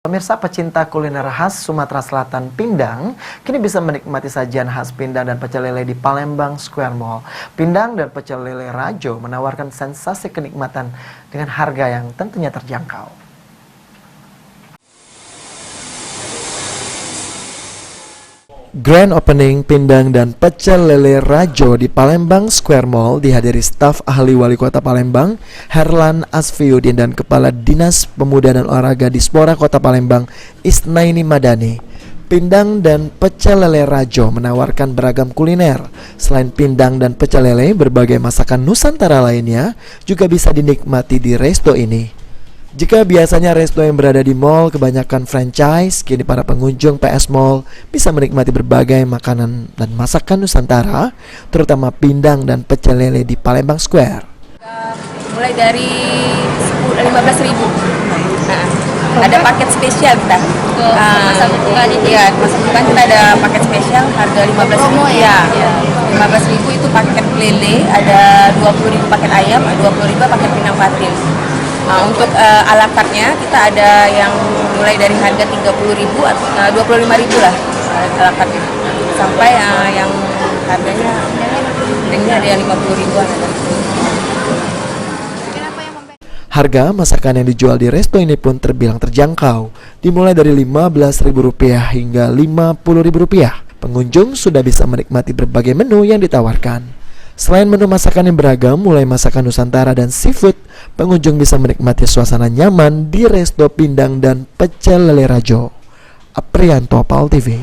Pemirsa pecinta kuliner khas Sumatera Selatan Pindang kini bisa menikmati sajian khas pindang dan pecel lele di Palembang Square Mall. Pindang dan pecel lele Rajo menawarkan sensasi kenikmatan dengan harga yang tentunya terjangkau. Grand opening pindang dan pecel lele Rajo di Palembang Square Mall dihadiri staf ahli wali kota Palembang, Herlan Asfiuddin, dan Kepala Dinas Pemuda dan Olahraga Dispora Kota Palembang, Isnaini Madani. Pindang dan pecel lele Rajo menawarkan beragam kuliner. Selain pindang dan pecel lele, berbagai masakan Nusantara lainnya juga bisa dinikmati di resto ini. Jika biasanya resto yang berada di mall kebanyakan franchise, kini para pengunjung PS Mall bisa menikmati berbagai makanan dan masakan Nusantara, terutama pindang dan pecel lele di Palembang Square. Mulai dari 15.000. Ada paket spesial kita. Masa bukaan ini ya, masa bukaan kita ada paket spesial harga 15.000 ya. 15.000 itu paket lele, ada 20.000 paket ayam, 20.000 paket pindang patin. Untuk ala kartnya kita ada yang mulai dari harga 30.000 atau 25.000 lah ala kartnya, sampai yang harganya ini ada yang 50.000-an. Harga masakan yang dijual di resto ini pun terbilang terjangkau, dimulai dari Rp15.000 hingga Rp50.000. Pengunjung sudah bisa menikmati berbagai menu yang ditawarkan. Selain menu masakan yang beragam, mulai masakan Nusantara dan seafood, pengunjung bisa menikmati suasana nyaman di resto pindang dan pecel lele Rajo. Aprianto, PAL TV.